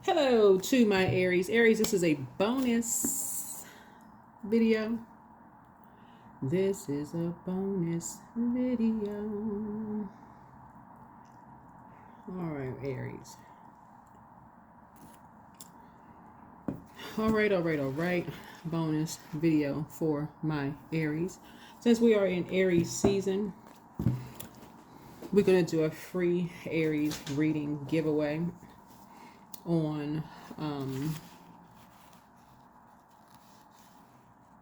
Hello to my Aries. Aries, this is a bonus video. This is a bonus video. All right, Aries. All right. Bonus video for my Aries. Since we are in Aries season, we're going to do a free Aries reading giveaway on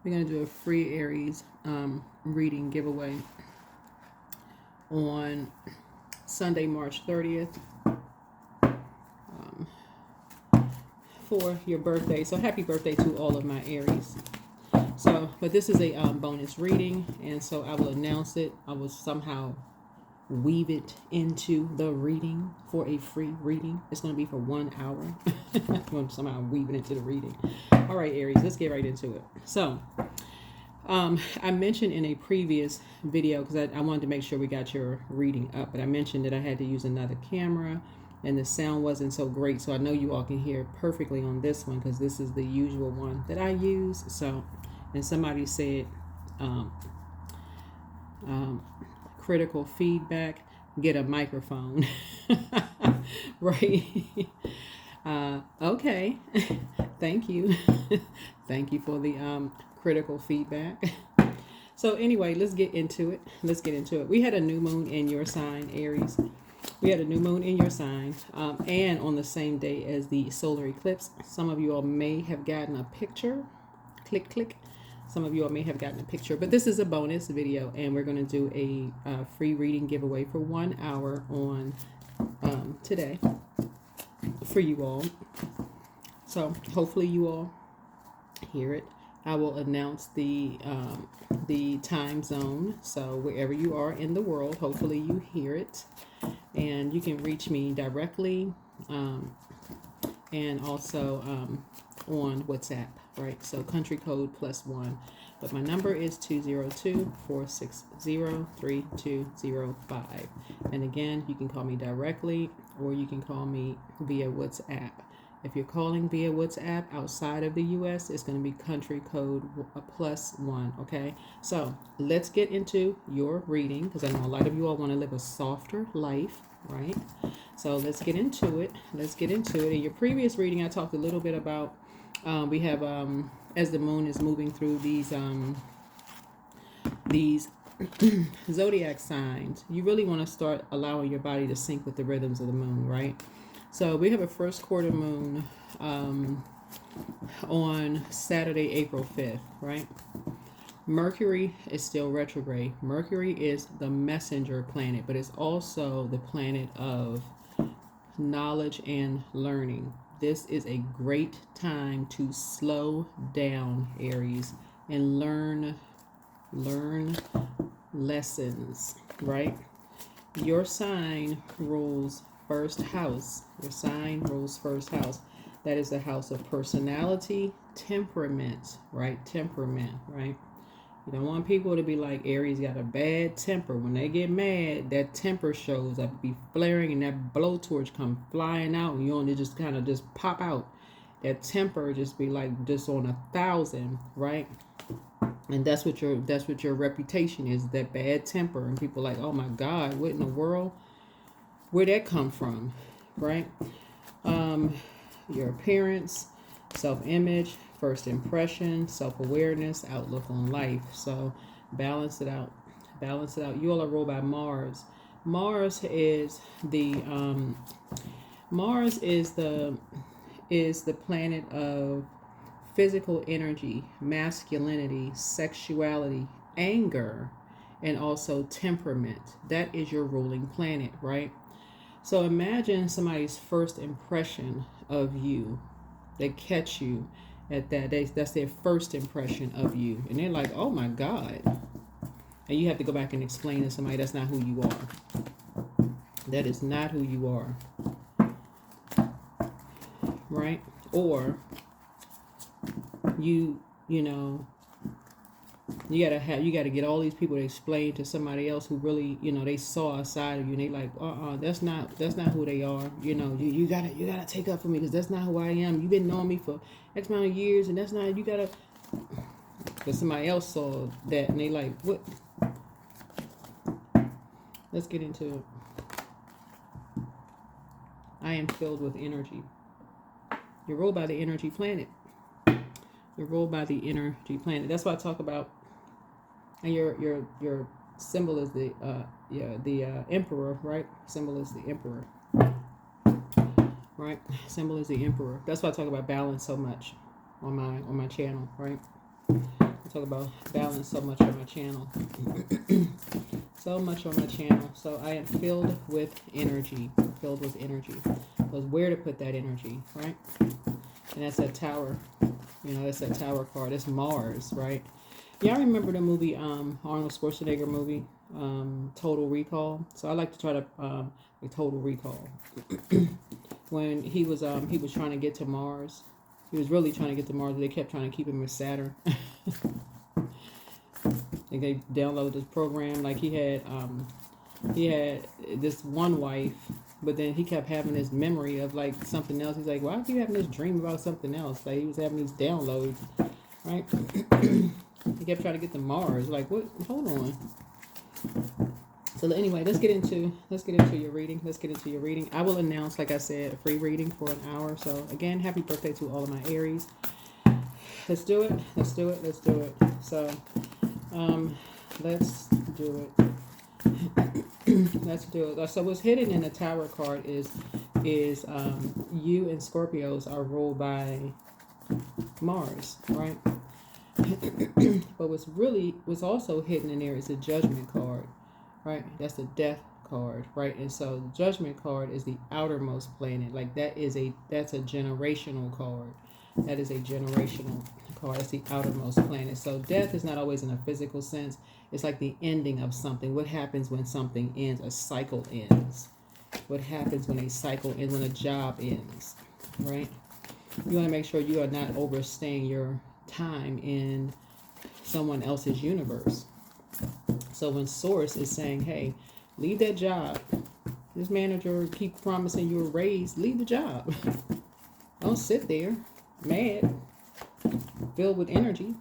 we're going to do a free Aries reading giveaway on Sunday, March 30th for your birthday. So happy birthday to all of my Aries. But this is a bonus reading, and so I will announce it. I will somehow weave it into the reading for a free reading. It's going to be for 1 hour. I'm going to somehow weave it into the reading. All right, Aries, let's get right into it. So I mentioned in a previous video, because I wanted to make sure we got your reading up, but I mentioned that I had to use another camera and the sound wasn't so great. So I know you all can hear perfectly on this one because this is the usual one that I use. So, and somebody said, critical feedback, get a microphone. Right. Okay. Thank you. Thank you for the critical feedback. So anyway, let's get into it. We had a new moon in your sign, Aries. We had a new moon in your sign, and on the same day as the solar eclipse. Some of you all may have gotten a picture. Click. Some of you all may have gotten a picture, but this is a bonus video, and we're going to do a free reading giveaway for 1 hour on today for you all. So hopefully you all hear it. I will announce the time zone. So wherever you are in the world, hopefully you hear it, and you can reach me directly, and also on WhatsApp. Right, so country code +1, but my number is 202-460-3205. And again, you can call me directly, or you can call me via WhatsApp. If you're calling via WhatsApp outside of the US, it's going to be country code +1. Okay, so let's get into your reading, because I know a lot of you all want to live a softer life, right? So let's get into it. In your previous reading, I talked a little bit about we have as the moon is moving through these zodiac signs, you really want to start allowing your body to sync with the rhythms of the moon, right? So we have a first quarter moon on Saturday, April 5th, right? Mercury is still retrograde. Mercury is the messenger planet, but it's also the planet of knowledge and learning. This is a great time to slow down, Aries, and learn lessons, right? Your sign rules first house. That is the house of personality, temperament, right? You don't want people to be like, Aries got a bad temper. When they get mad, that temper shows up, be flaring, and that blowtorch come flying out, and you only just kind of just pop out. That temper just be like just on 1,000, right? And that's what your reputation is, that bad temper. And people like, oh my God, what in the world? Where'd that come from, right? Your appearance, self-image, first impression, self-awareness, outlook on life. So balance it out. You all are ruled by Mars. Mars is the planet of physical energy, masculinity, sexuality, anger, and also temperament. That is your ruling planet, right? So imagine somebody's first impression of you. They catch you at that. That's their first impression of you. And they're like, oh my God. And you have to go back and explain to somebody that's not who you are. That is not who you are. Right? Or you know, You gotta get all these people to explain to somebody else who really, you know, they saw a side of you and they like, that's not who they are. You know, you gotta take up for me because that's not who I am. You've been knowing me for X amount of years and that's not, you gotta, but somebody else saw that and they like, what? Let's get into it. I am filled with energy. You're ruled by the energy planet. You're ruled by the energy planet. That's why I talk about, and your symbol is the emperor, right? Symbol is the emperor, right? Symbol is the emperor. That's why I talk about balance so much on my channel, right? I talk about balance so much on my channel. So much on my channel. So I am filled with energy. Filled with energy. Because where to put that energy, right? And that's that tower. You know, that's that tower card. It's Mars, right? Y'all remember the movie, Arnold Schwarzenegger movie, Total Recall? So I like to try to, Total Recall. When he was trying to get to Mars. He was really trying to get to Mars, but they kept trying to keep him with Saturn. Like they downloaded this program, like he had this one wife, but then he kept having this memory of like something else. He's like, why are you having this dream about something else? Like he was having these downloads, right? He kept trying to get to Mars. Like, what? Hold on. So anyway, let's get into your reading. Let's get into your reading. I will announce, like I said, a free reading for an hour. So again, happy birthday to all of my Aries. Let's do it. Let's do it. Let's do it. So, let's do it. Let's do it. So what's hidden in the Tower card is you and Scorpios are ruled by Mars, right? But what's also hidden in there is the Judgment card, right? That's the Death card, right? And so the Judgment card is the outermost planet. Like that's a generational card. That is a generational card. It's the outermost planet. So death is not always in a physical sense. It's like the ending of something. What happens when something ends? A cycle ends. What happens when a cycle ends? When a job ends, right? You want to make sure you are not overstaying your time in someone else's universe. So when Source is saying, hey, leave that job. This manager keep promising you a raise. Leave the job. Don't sit there mad, filled with energy.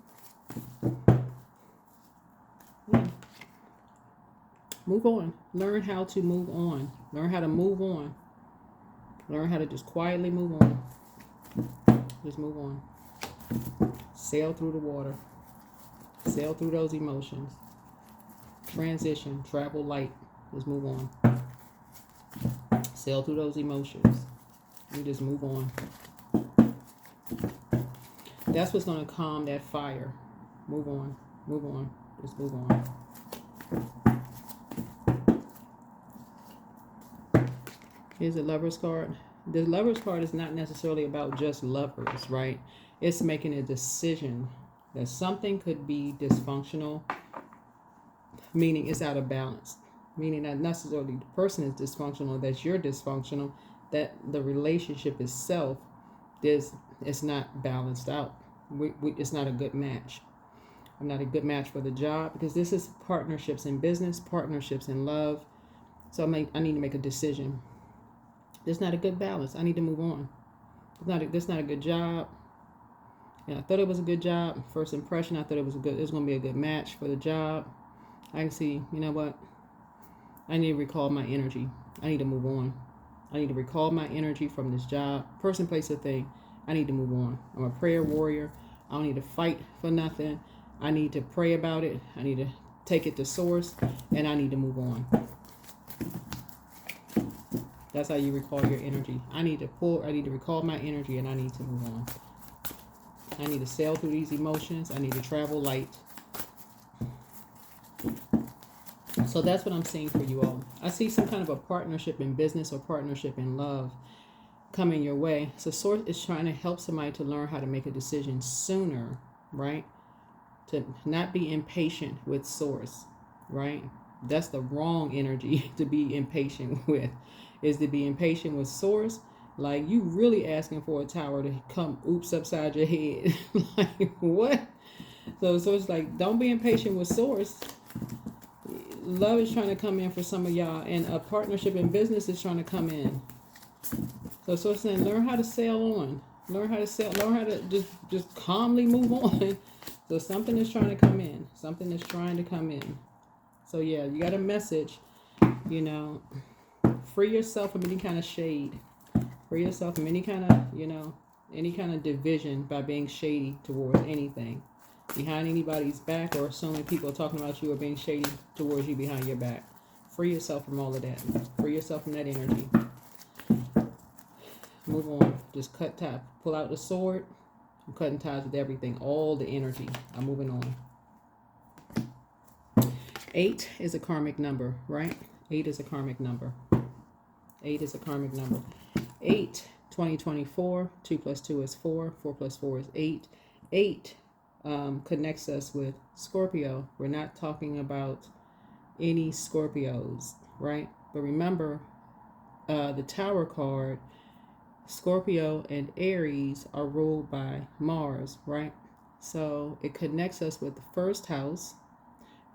Move on. Learn how to move on. Learn how to move on. Learn how to just quietly move on. Just move on. Sail through the water. Sail through those emotions. Transition. Travel light. Just move on. Sail through those emotions. You just move on. That's what's going to calm that fire. Move on. Move on. Just move on. Here's the Lover's card. The Lover's card is not necessarily about just lovers, right? It's making a decision that something could be dysfunctional, meaning it's out of balance. Meaning not necessarily the person is dysfunctional, that you're dysfunctional, that the relationship itself it's not balanced out. It's not a good match. I'm not a good match for the job because this is partnerships in business, partnerships in love. So I need to make a decision. There's not a good balance. I need to move on. It's not a good job. Yeah, I thought it was a good job. First impression, I thought it was going to be a good match for the job. I can see, you know what? I need to recall my energy. I need to move on. I need to recall my energy from this job. Person, place, or thing. I need to move on. I'm a prayer warrior. I don't need to fight for nothing. I need to pray about it. I need to take it to source. And I need to move on. That's how you recall your energy. I need to recall my energy and I need to move on. I need to sail through these emotions. I need to travel light. So that's what I'm seeing for you all. I see some kind of a partnership in business or partnership in love coming your way. So Source is trying to help somebody to learn how to make a decision sooner, right? To not be impatient with Source, right? That's the wrong energy to be impatient with, is to be impatient with Source. Like you really asking for a tower to come oops upside your head. Like what? So it's like, don't be impatient with source. Love is trying to come in for some of y'all, and a partnership in business is trying to come in. So it's saying, learn how to sail on. Learn how to sail. Learn how to just calmly move on. So something is trying to come in. Something is trying to come in. So yeah, you got a message. You know, free yourself from any kind of shade. Free yourself from any kind of, any kind of division by being shady towards anything. Behind anybody's back, or assuming people are talking about you or being shady towards you behind your back. Free yourself from all of that. Free yourself from that energy. Move on. Just cut ties. Pull out the sword. I'm cutting ties with everything. All the energy. I'm moving on. 8 is a karmic number, right? 8 is a karmic number. 8 is a karmic number. 8, 2024. 2 plus 2 is 4. 4 plus 4 is 8. 8 connects us with Scorpio. We're not talking about any Scorpios, right? But remember, the Tower card, Scorpio and Aries are ruled by Mars, right? So it connects us with the first house.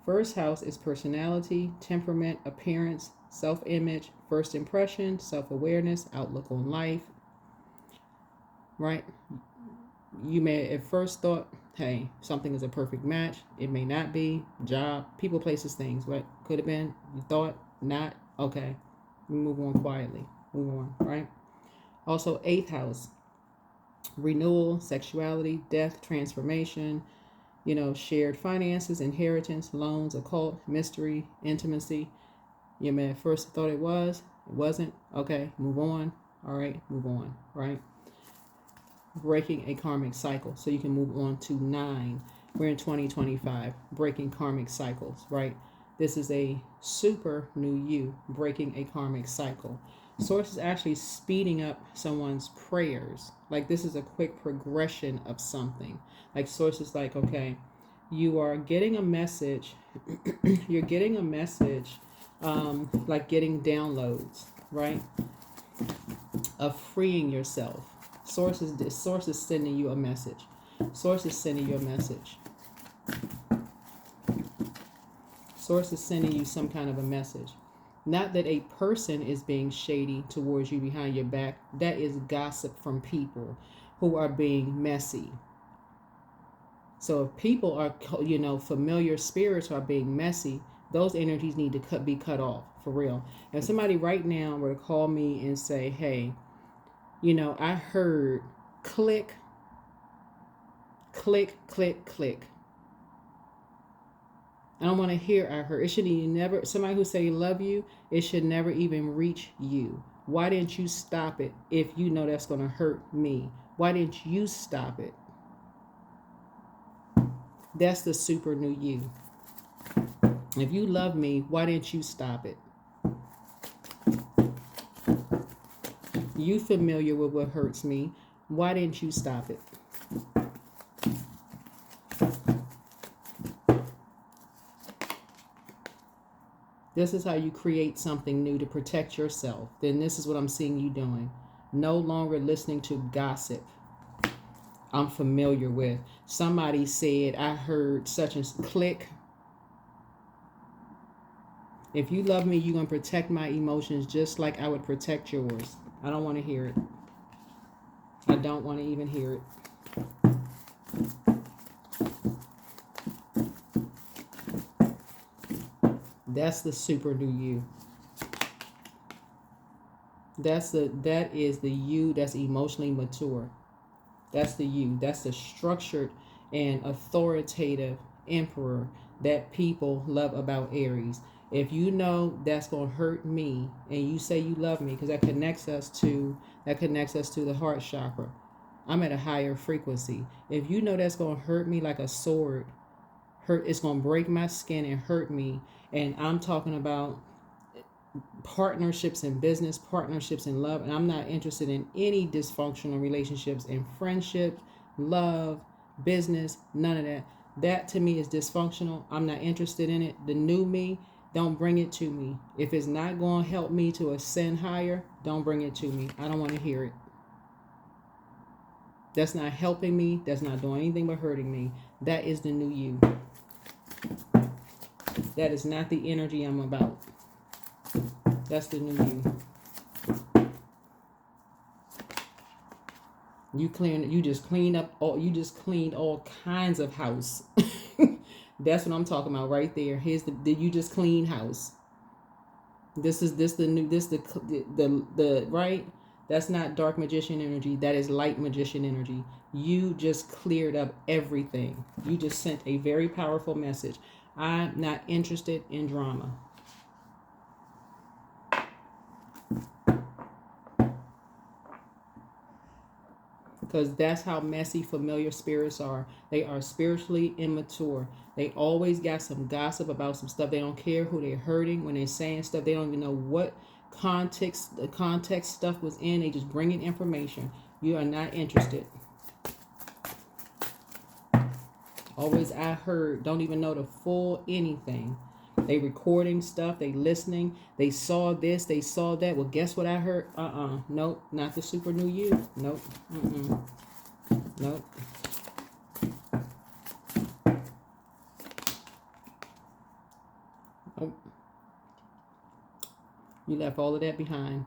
First house is personality, temperament, appearance, self-image, first impression, self-awareness, outlook on life, right? You may at first thought, hey, something is a perfect match. It may not be. Job, people, places, things. What could have been? You thought, not. Okay. We move on quietly. Move on, right? Also, 8th house. Renewal, sexuality, death, transformation, shared finances, inheritance, loans, occult, mystery, intimacy. You may at first thought it was. It wasn't. Okay. Move on. All right. Move on, right? Breaking a karmic cycle. So you can move on to 9. We're in 2025. Breaking karmic cycles, right? This is a super new you, breaking a karmic cycle. Source is actually speeding up someone's prayers. Like, this is a quick progression of something. Like, source is like, okay, you are getting a message. You're getting a message, like getting downloads, right? Of freeing yourself. Source is sending you a message. Source is sending you a message. Source is sending you some kind of a message. Not that a person is being shady towards you behind your back. That is gossip from people who are being messy. So if people are, familiar spirits are being messy, those energies need to be cut off, for real. If somebody right now were to call me and say, hey, I heard click, click, click, click. I don't want to hear I heard. It should never, somebody who say love you, it should never even reach you. Why didn't you stop it if you know that's going to hurt me? Why didn't you stop it? That's the super new you. If you love me, why didn't you stop it? You familiar with what hurts me. Why didn't you stop it? This is how you create something new to protect yourself. Then this is what I'm seeing you doing. No longer listening to gossip. I'm familiar with. Somebody said, I heard such and click. If you love me, you're going to protect my emotions just like I would protect yours. I don't want to hear it. I don't want to even hear it. That's the super new you. That is the you that's emotionally mature. That's the you. That's the structured and authoritative emperor that people love about Aries. If you know that's going to hurt me and you say you love me, because that connects us to the heart chakra. I'm at a higher frequency. If you know that's going to hurt me like a sword, it's going to break my skin and hurt me, and I'm talking about partnerships in business, partnerships in love, and I'm not interested in any dysfunctional relationships in friendship, love, business, none of that. That to me is dysfunctional. I'm not interested in it. The new me, don't bring it to me. If it's not going to help me to ascend higher, don't bring it to me. I don't want to hear it. That's not helping me. That's not doing anything but hurting me. That is the new you. That is not the energy I'm about. That's the new you. You just cleaned all kinds of house. That's what I'm talking about right there. Here's you just clean house. This the right. That's not dark magician energy. That is light magician energy. You just cleared up everything. You just sent a very powerful message. I'm not interested in drama. Because that's how messy familiar spirits are. They are spiritually immature. They always got some gossip about some stuff. They don't care who they're hurting when they're saying stuff. They don't even know what the context stuff was in. They just bring in information. You are not interested. Always I heard. Don't even know the full anything. They recording stuff. They listening. They saw this. They saw that. Well, guess what I heard? Nope. Not the super new you. Nope. Nope. Nope. You left all of that behind.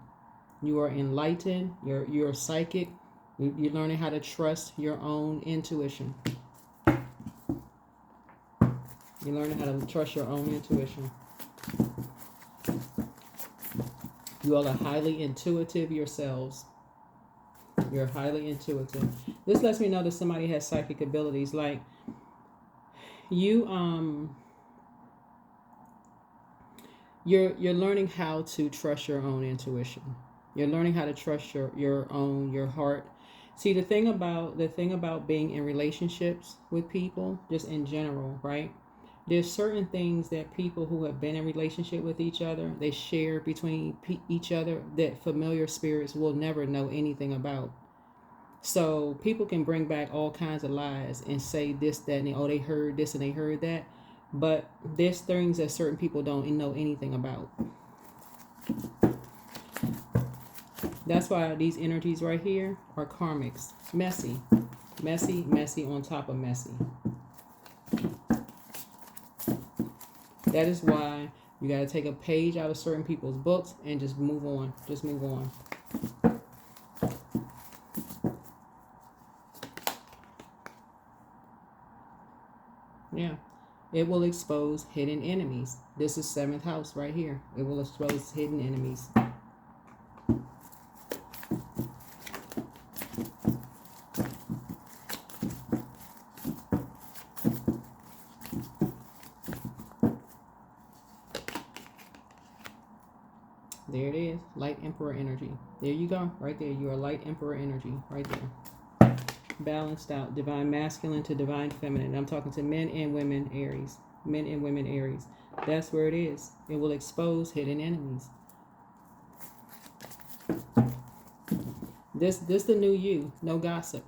You are enlightened. You're psychic. You're learning how to trust your own intuition. You're learning how to trust your own intuition. You all are highly intuitive yourselves. You're highly intuitive. This lets me know that somebody has psychic abilities. Like you're learning how to trust your own intuition. You're learning how to trust your heart. See, the thing about being in relationships with people, just in general, right? There's certain things that people who have been in relationship with each other, they share between each other that familiar spirits will never know anything about. So people can bring back all kinds of lies and say this, that, and they heard this and they heard that. But there's things that certain people don't know anything about. That's why these energies right here are karmics. Messy. Messy, messy on top of messy. That is why you got to take a page out of certain people's books and just move on. Just move on. Yeah. It will expose hidden enemies. This is 7th house right here. It will expose hidden enemies. There it is. Light Emperor energy. There you go. Right there. You are light Emperor energy. Right there. Balanced out. Divine masculine to divine feminine. I'm talking to men and women Aries. Men and women Aries. That's where it is. It will expose hidden enemies. This the new you. No gossip.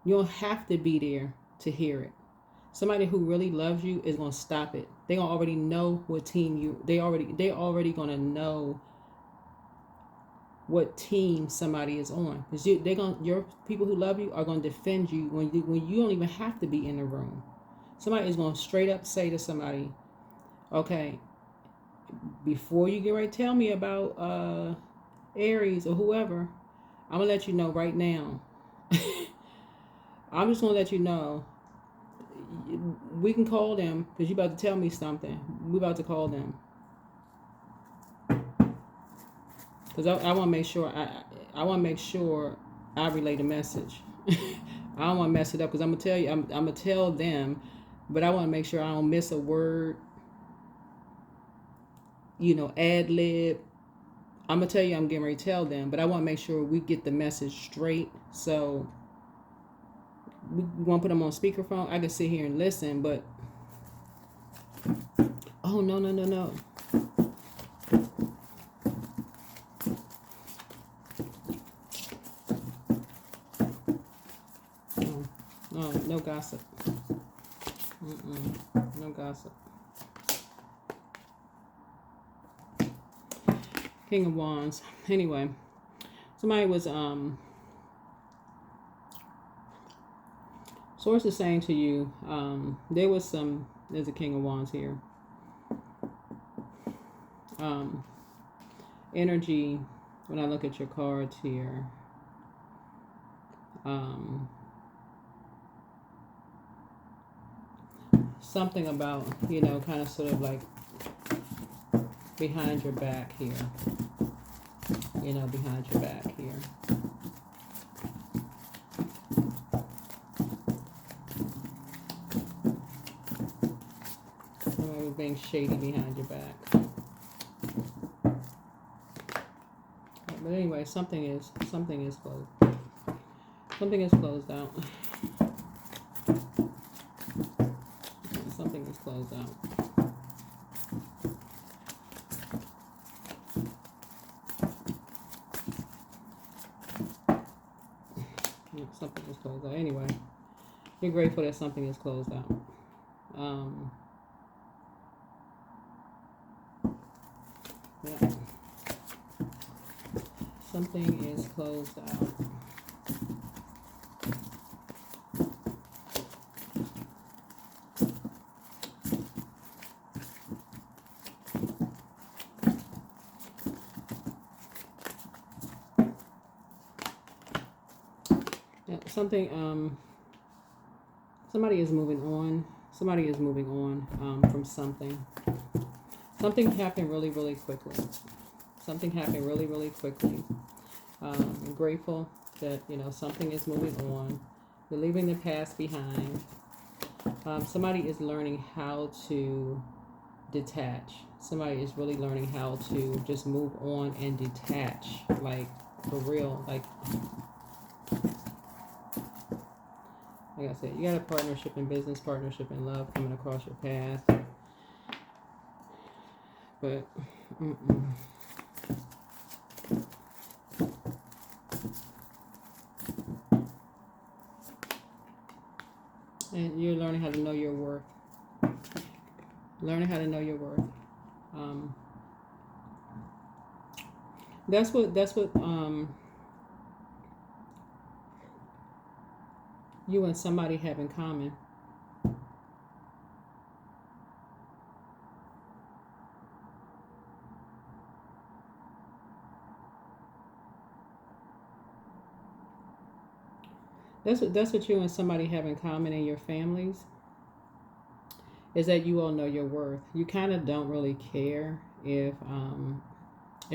You don't have to be there to hear it. Somebody who really loves you is going to stop it. They gonna already know what team you. They already gonna know what team somebody is on. Cause your people who love you are gonna defend you when you don't even have to be in the room. Somebody is gonna straight up say to somebody, okay, before you get ready to tell me about Aries or whoever, I'm gonna let you know right now. I'm just gonna let you know. We can call them because you about to tell me something. We about to call them because I want to make sure I want to make sure I relay the message. I don't want to mess it up because I'm gonna tell you. I'm gonna tell them, but I want to make sure I don't miss a word. Ad lib. I'm gonna tell you I'm getting ready to tell them, but I want to make sure we get the message straight. So we want to put them on speakerphone. I can sit here and listen, but oh no. No gossip. No gossip. King of Wands. Anyway, somebody was Source is saying to you, there's a King of Wands here. Energy, when I look at your cards here, something about, you know, kind of sort of like behind your back here. You know, behind your back here. Somebody being shady behind your back. But anyway, something is closed. Something is closed out. Something is closed out. Something is closed out. Anyway, you're grateful that something is closed out. Yeah. Something is closed out. Yeah, something, somebody is moving on. Somebody is moving on from something. Something happened really, really quickly. Something happened really, really quickly. I'm grateful that, you know, something is moving on. You're leaving the past behind. Somebody is learning how to detach. Somebody is really learning how to just move on and detach. Like, for real. Like I said, you got a partnership in business, partnership in love coming across your path. But, and you're learning how to know your worth. Learning how to know your worth. That's what you and somebody have in common. That's what you and somebody have in common in your families, is that you all know your worth. You kind of don't really care if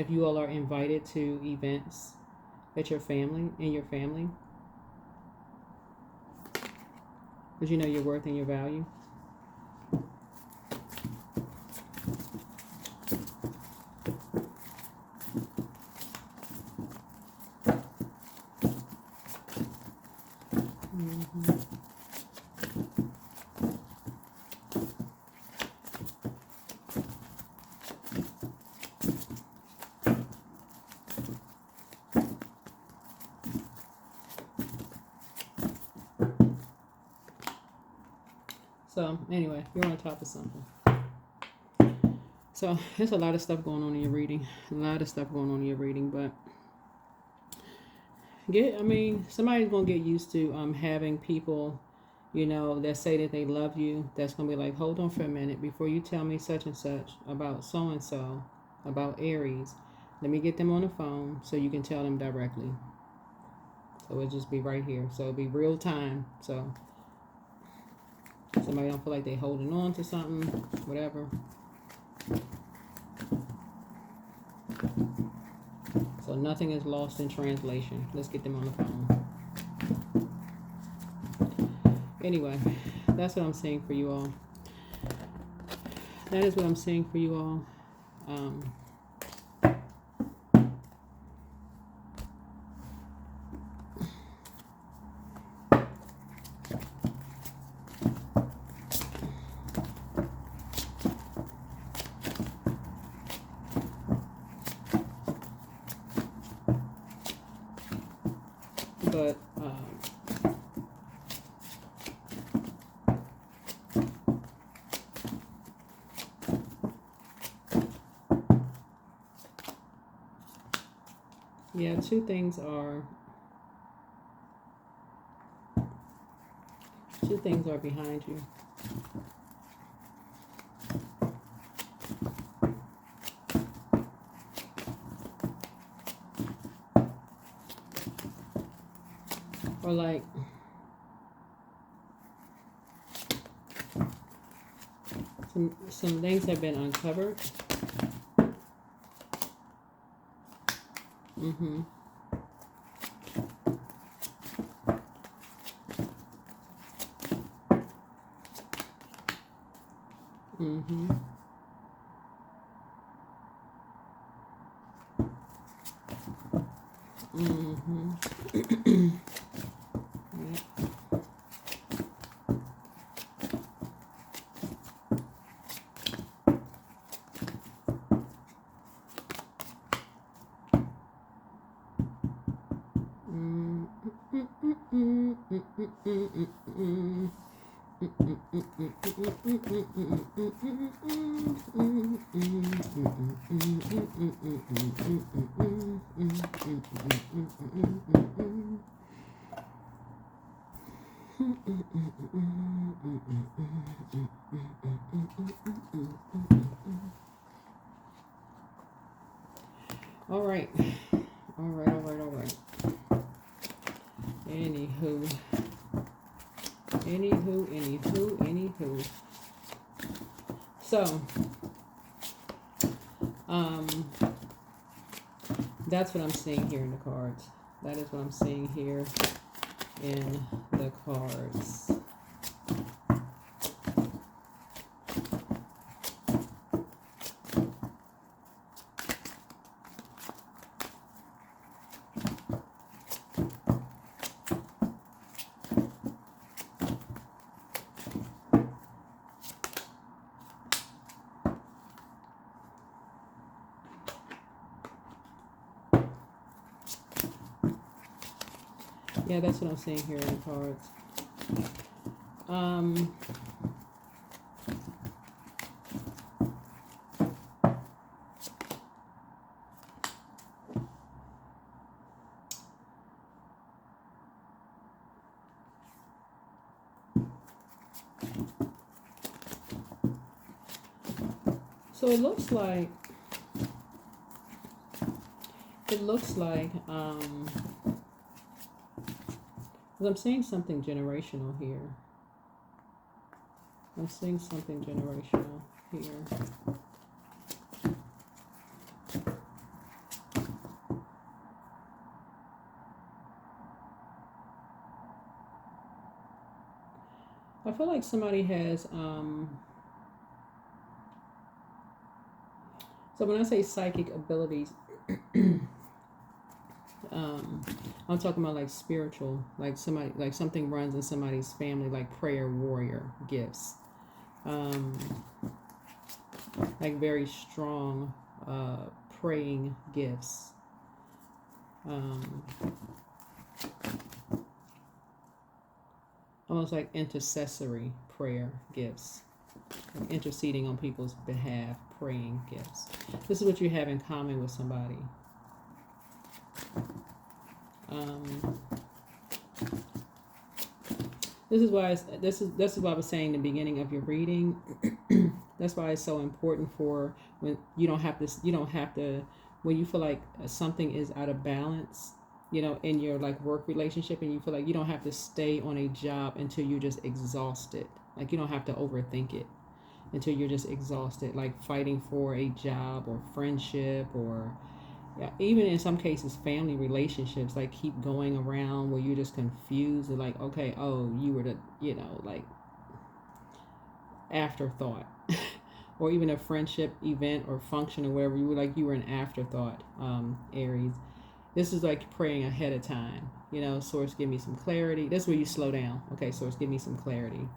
you all are invited to events at your family, in your family, because you know your worth and your value. So anyway, you're on top of something. So there's a lot of stuff going on in your reading. A lot of stuff going on in your reading, but somebody's gonna get used to having people, you know, that say that they love you. That's gonna be like, hold on for a minute before you tell me such and such about so and so, about Aries. Let me get them on the phone so you can tell them directly. So it'll just be right here. So it'll be real time. So somebody don't feel like they holding on to something, whatever. So nothing is lost in translation. Let's get them on the phone. Anyway, that's what I'm saying for you all. That is what I'm saying for you all. But yeah, two things are Two things are behind you. Or like some things have been uncovered. Mm-hmm. Mm-hmm. Mm-hmm. All right. Anywho. So, that's what I'm seeing here in the cards. That is what I'm seeing here in the cards. Yeah, that's what I'm seeing here in the cards. So it looks like I'm seeing something generational here. I'm seeing something generational here. I feel like somebody has, so when I say psychic abilities, I'm talking about like spiritual, like somebody, like something runs in somebody's family, like prayer warrior gifts, like very strong praying gifts, almost like intercessory prayer gifts, like interceding on people's behalf, praying gifts. This is what you have in common with somebody. This is why this is what I was saying in the beginning of your reading. That's why it's so important for when you don't have to when you feel like something is out of balance, in your like work relationship, and you feel like you don't have to stay on a job until you're just exhausted. Like you don't have to overthink it until you're just exhausted, like fighting for a job or friendship or even in some cases family relationships, like keep going around where you're just confused and like, okay, oh, you were the like afterthought. Or even a friendship event or function or whatever, you were an afterthought. Aries, this is like praying ahead of time. Source, give me some clarity. That's where you slow down. Okay, Source, give me some clarity.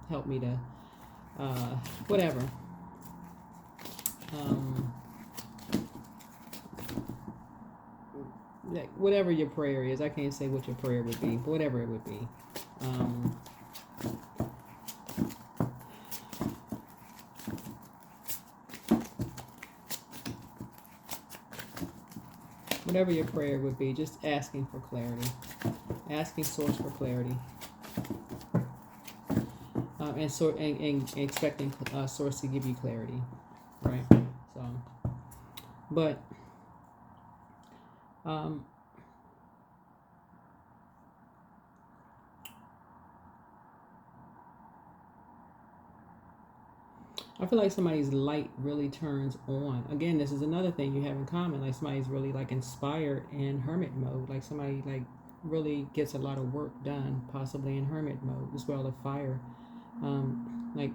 Help me to whatever. Whatever your prayer is, I can't say what your prayer would be, but whatever it would be. Whatever your prayer would be, just asking for clarity, asking Source for clarity. and expecting source to give you clarity, right? So, but I feel like somebody's light really turns on. Again, this is another thing you have in common. Like somebody's really like inspired in hermit mode. Like somebody like really gets a lot of work done, possibly in hermit mode as well. Of fire, like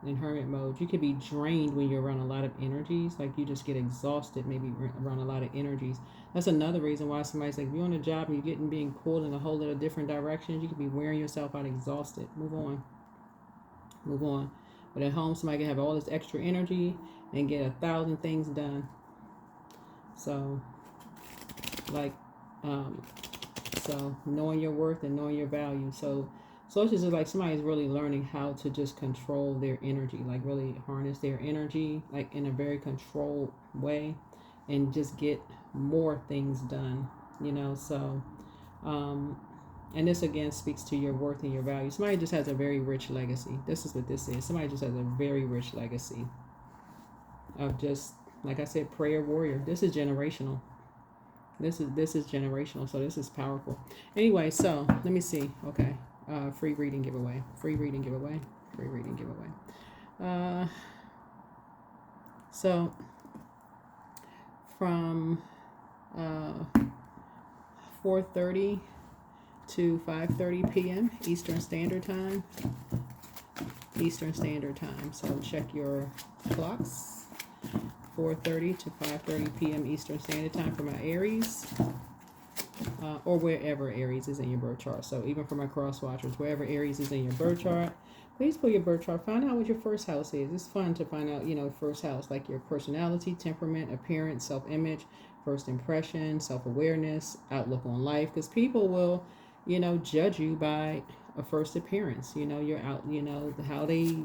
in hermit mode, you could be drained when you're around a lot of energies. Like you just get exhausted, maybe around a lot of energies. That's another reason why somebody's like, if you're on a job and you're being pulled in a whole lot of different directions, you could be wearing yourself out, exhausted. Move on. Move on. But at home, somebody can have all this extra energy and get 1,000 things done. So, like, so knowing your worth and knowing your value. So it's just like somebody's really learning how to just control their energy, like really harness their energy, like in a very controlled way, and just get more things done. So, and this again speaks to your worth and your value. Somebody just has a very rich legacy. This is what this is. Somebody just has a very rich legacy of just, like I said, prayer warrior. This is generational. This is generational. So this is powerful. Anyway, so let me see. Okay. Free reading giveaway. Free reading giveaway. Free reading giveaway. So from 4:30 to 5:30 p.m. Eastern Standard Time. Eastern Standard Time. So check your clocks. 4:30 to 5:30 p.m. Eastern Standard Time for my Aries. Or wherever Aries is in your birth chart. So even for my cross watchers, wherever Aries is in your birth chart, please pull your birth chart. Find out what your first house is. It's fun to find out, first house, like your personality, temperament, appearance, self-image, first impression, self-awareness, outlook on life. Because people will judge you by a first appearance. You're out, how they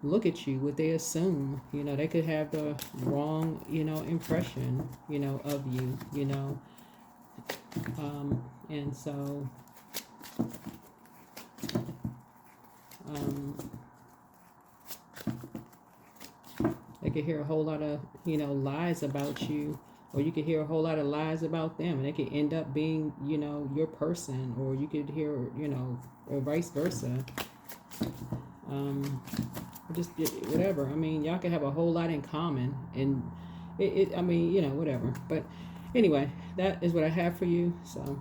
look at you, what they assume. They could have the wrong, impression, of you, and so, they could hear a whole lot of, lies about you. Or you could hear a whole lot of lies about them, and it could end up being, your person, or you could hear, or vice versa. Just whatever. I mean, y'all could have a whole lot in common, and whatever. But anyway, that is what I have for you. So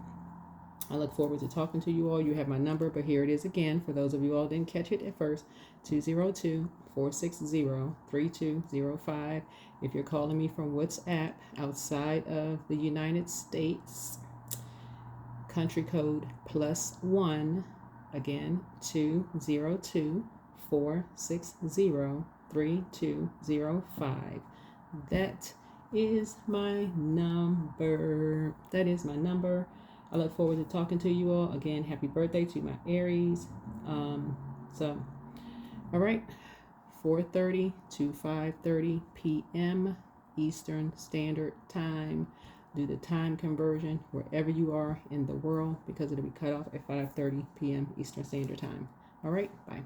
I look forward to talking to you all. You have my number, but here it is again. For those of you all who didn't catch it at first, 202-460-3205. If you're calling me from WhatsApp outside of the United States, country code +1, again, 202-460-3205. That is my number. That is my number. I look forward to talking to you all. Again, happy birthday to my Aries. So, all right, 4:30 to 5:30 p.m. Eastern Standard Time. Do the time conversion wherever you are in the world, because it'll be cut off at 5:30 p.m. Eastern Standard Time. All right, bye.